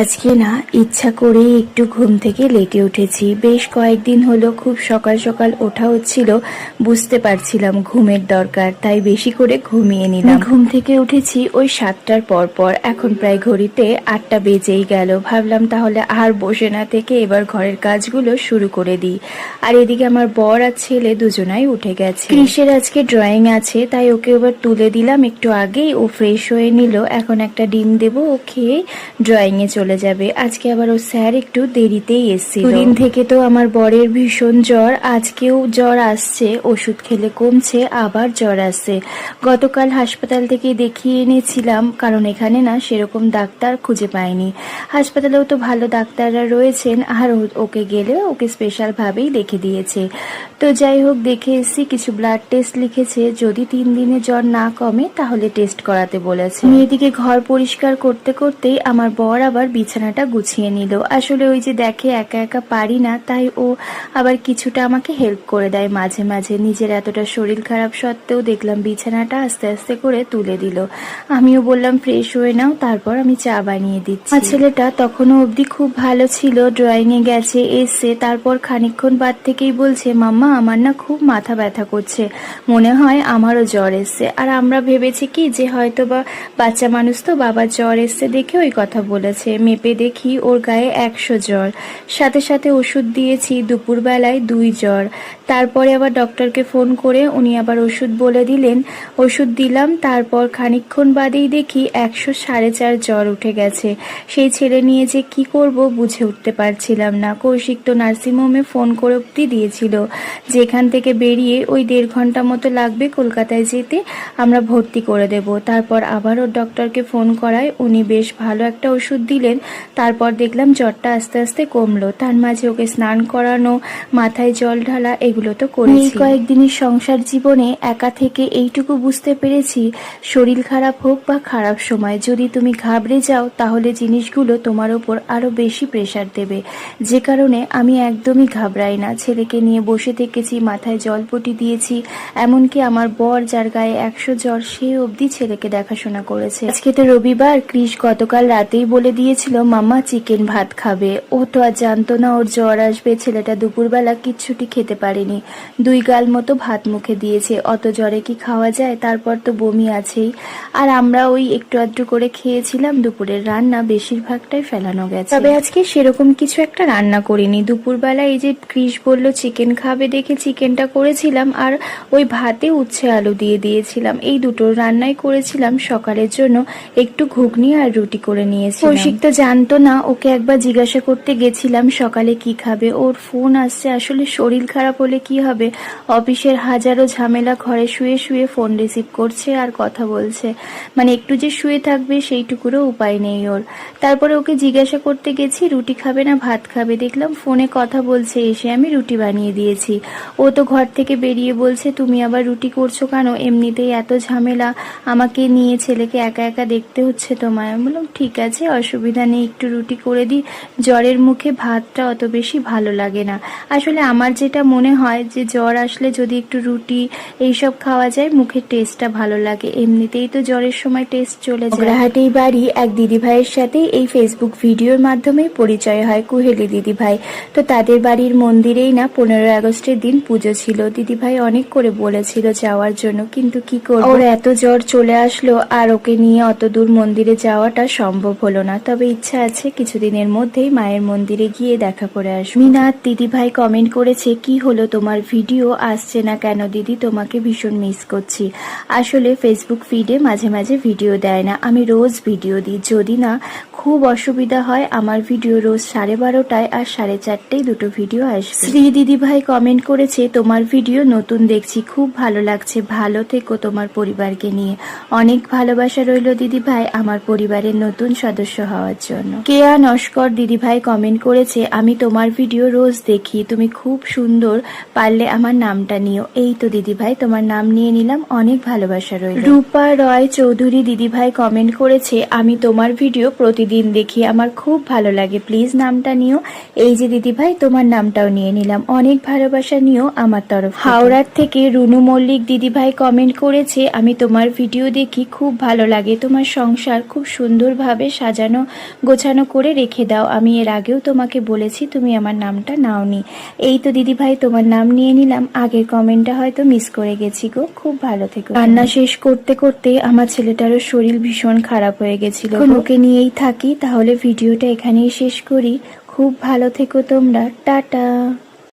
আজকে না ইচ্ছা করে একটু ঘুম থেকে লেটে উঠেছি। বেশ কয়েকদিন হলো খুব সকাল সকাল ওঠা হচ্ছিল, বুঝতে পারছিলাম ঘুমের দরকার, তাই বেশি করে ঘুমিয়ে নিলাম। ঘুম থেকে উঠেছি ওই 7টার পর। এখন প্রায় ঘড়িতে 8টা বেজেই গেল। ভাবলাম তাহলে আর বসে না থেকে এবার ঘরের কাজগুলো শুরু করে দিই। আর এদিকে আমার বর আর ছেলে দুজনাই উঠে গেছে। কৃষের আজকে ড্রয়িং আছে, তাই ওকে এবার তুলে দিলাম। একটু আগেই ও ফ্রেশ হয়ে নিল। এখন একটা ডিম দেবো, ও খেয়ে ড্রয়িং এ চলে যাবে। আজকে আবার ও স্যার একটু দেরিতেই এসেছিল। দুদিন থেকে তো আমার বরের ভীষণ জ্বর, আজকেও জ্বর আসছে, ওষুধ খেলে কমছে, আবার জ্বর আসছে। গতকাল হাসপাতাল থেকে দেখিয়ে এনেছিলাম, কারণ এখানে না সেরকম ডাক্তার খুঁজে পাইনি। হাসপাতালেও তো ভালো ডাক্তাররা রয়েছেন, আর ওকে গেলে ওকে স্পেশাল ভাবেই দেখে দিয়েছে। তো যাই হোক, দেখে এসেছি, কিছু ব্লাড টেস্ট লিখেছে, যদি 3 দিনে জ্বর না কমে তাহলে টেস্ট করাতে বলেছে। এদিকে ঘর পরিষ্কার করতে করতেই আমার বর আবার বিছানাটা গুছিয়ে নিল। আসলে ওই যে দেখে একা একা পারি না, তাই ও আবার কিছুটা আমাকে হেল্প করে দেয় মাঝে মাঝে। নিজের এতটা শরীর খারাপ সত্ত্বেও দেখলাম বিছানাটা আস্তে আস্তে করে তুলে দিল। আমিও বললাম ফ্রেশ হয়ে নাও, তারপর আমি চা বানিয়ে দিচ্ছি। আমার ছেলেটা তখনও অবধি খুব ভালো ছিল, ড্রয়িং এ গেছে, এসে তারপর খানিকক্ষণ বাদ থেকেই বলছে, মাম্মা আমার না খুব মাথা ব্যথা করছে, মনে হয় আমারও জ্বর এসছে। আর আমরা ভেবেছি কি যে হয়তো বা বাচ্চা মানুষ তো, বাবার জ্বর এসছে দেখে ওই কথা বলেছে। মেপে দেখি ওর গায়ে 100 জ্বর। সাথে সাথে ওষুধ দিয়েছি, দুপুরবেলায় 2 জ্বর। তারপরে আবার ডক্টরকে ফোন করে উনি আবার ওষুধ বলে দিলেন, ওষুধ দিলাম। তারপর খানিকক্ষণ বাদেই দেখি 104.5 জ্বর উঠে গেছে। সেই ছেলে নিয়ে যে কি করব বুঝে উঠতে পারছিলাম না। কৌশিক তো নার্সিংহোমে ফোন করে অব্দি দিয়েছিল, যেখান থেকে বেরিয়ে ওই 1.5 ঘন্টা মতো লাগবে কলকাতায় যেতে, আমরা ভর্তি করে দেব। তারপর আবারও ডক্টরকে ফোন করায় উনি বেশ ভালো একটা ওষুধ দিলেন। তারপর দেখলাম জ্বরটা আস্তে আস্তে কমলো। তার মাঝে ওকে স্নান করানো, মাথায় জল ঢালা, এগুলো তো করেছি। এই কয়েকদিনের সংসার জীবনে একা থেকে এইটুকু বুঝতে পেরেছি, শরীর খারাপ হোক বা খারাপ সময়, যদি তুমি ঘাবড়ে যাও তাহলে জিনিসগুলো তোমার ওপর আরো বেশি প্রেসার দেবে। যে কারণে আমি একদমই ঘাবড়াই না। ছেলেকে নিয়ে বসে থেকেছি, মাথায় জলপটি দিয়েছি, এমনকি আমার বর যার গায়ে 100 জ্বর, সে অবধি ছেলেকে দেখাশোনা করেছে। আজকে তো রবিবার, কৃষ গতকাল রাতেই বলে দিয়েছিল মাম্মা চিকেন ভাত খাবে। ও তো আর জানতো না ওর জ্বর আসবে। ছেলেটা দুপুরবেলা কিচ্ছুটি খেতে পারেনি, 2 গাল মতো ভাত মুখে দিয়েছে। অত জ্বরে কি খাওয়া যায়? তারপর তো বমি আছেই। আর আমরা ওই একটু আধটু করে খেয়েছিলাম। দুপুরের রান্না বেশিরভাগটাই ফেলানো গেছে। তবে আজকে সেরকম কিছু একটা রান্না করিনি। দুপুরবেলা এই যে কৃষ বলল চিকেন খাবে দেখে চিকেনটা করেছিলাম, আর ওই ভাতে উচ্ছে আলু দিয়ে দিয়েছিলাম। এই দুটো রান্নাই করেছিলাম। সকালের জন্য একটু ঘুগনি আর রুটি করে নিয়েছি। কৌশিক তো জানতো না, ওকে একবার জিজ্ঞাসা করতে গেছিলাম সকালে কি খাবে। ওর ফোন আসছে। আসলে শরীর খারাপ হলে কি হবে, অফিসের হাজারো ঝামেলা, ঘরে শুয়ে শুয়ে ফোন রিসিভ করছে আর কথা বলছে, মানে একটু যে শুয়ে থাকবে সেইটুকুরও উপায় নেই ওর। তারপরে ওকে জিজ্ঞাসা করতে গেছি রুটি খাবে না ভাত খাবে, দেখলাম ফোনে কথা বলছে, এসে আমি রুটি বানিয়ে দিয়েছি। ও তো ঘর থেকে বেরিয়ে বলছে তুমি আবার রুটি করছো কেন, এমনিতেই এত ঝামেলা, আমাকে নিয়ে ছেলেকে একা একা দেখতে হচ্ছে তোমায়। আমি বললাম ঠিক আছে, অসুবিধা নেই, একটু রুটি করে দিই। জ্বরের মুখে ভাতটা অত বেশি ভালো লাগে না। আসলে আমার যেটা মনে হয় যে জ্বর আসলে যদি একটু রুটি এইসব খাওয়া যায়, মুখের টেস্টটা ভালো লাগে। এমনিতেই তো জ্বরের সময় টেস্ট চলে যায়। গ্রাহাটেই বাড়ি এক দিদিভাইয়ের সাথে এই ফেসবুক ভিডিওর মাধ্যমে পরিচয় হয়, কুহেলি দিদিভাই। তো তাদের বাড়ির মন্দিরেই না 15 আগস্টের দিন পুজো ছিল। দিদিভাই অনেক করে বলেছিল যাওয়ার জন্য, কিন্তু কি করব, ওর এত জ্বর চলে আসলো, আর ওকে নিয়ে অত দূর মন্দিরে যাওয়াটা সম্ভব হলো না। তবে ইচ্ছা আছে কিছুদিনের মধ্যেই মায়ের মন্দিরে গিয়ে দেখা করে আসবো। মিনাত দিদিভাই কমেন্ট করেছে, কি হলো তোমার ভিডিও আসছে না কেন দিদি, তোমাকে ভীষণ মিস করছি। আসলে ফেসবুক ফিডে মাঝে মাঝে ভিডিও দেয় না, আমি রোজ ভিডিও দিই। যদি না খুব অসুবিধা হয়, আমার ভিডিও রোজ 12:30টায় আর 4:30টায় দুটো ভিডিও আসবে। শ্রী দিদিভাই কমেন্ট করেছে, তোমার ভিডিও নতুন দেখছি, খুব ভালো লাগছে, ভালো থেকো তোমার পরিবারকে নিয়ে। অনেক ভালোবাসা রইল দিদিভাই আমার পরিবারের নতুন সদস্য হওয়ার জন্য। কেয়া নস্কর দিদিভাই কমেন্ট করেছে, আমি তোমার ভিডিও রোজ দেখি, তুমি খুব সুন্দর, পারলে আমার নামটা নিও। এই তো দিদিভাই তোমার নাম নিয়ে নিলাম, অনেক ভালোবাসা রইল। রূপা রয় চৌধুরী দিদিভাই কমেন্ট করেছে, আমি তোমার ভিডিও প্রতিদিন দেখি, আমার খুব ভালো লাগে, প্লিজ নামটা নিও। এই যে দিদিভাই তোমার নামটাও নিয়ে নিলাম, অনেক ভালোবাসা নিও আমার তরফ। হাওড়ার থেকে রুনু মল্লিক দিদিভাই কমেন্ট করেছে, আমি তোমার ভিডিও দেখি, খুব ভালো লাগে, তোমার সংসার খুব সুন্দরভাবে সাজানো গোছানো করে রেখে দাও। আমি এর আগেও তোমাকে বলেছি, তুমি আমার নামটা নাওনি। এই তো দিদি ভাই তোমার নাম নিয়ে নিলাম। আগের কমেন্টটা হয়তো মিস করে গেছি গো। খুব ভালো থেকো। রান্না শেষ করতে করতে আমার ছেলেটারও শরীর ভীষণ খারাপ হয়ে গেছিল। ওকে নিয়েই থাকি। তাহলে ভিডিওটা এখানেই শেষ করি। খুব ভালো থেকো তোমরা। টাটা।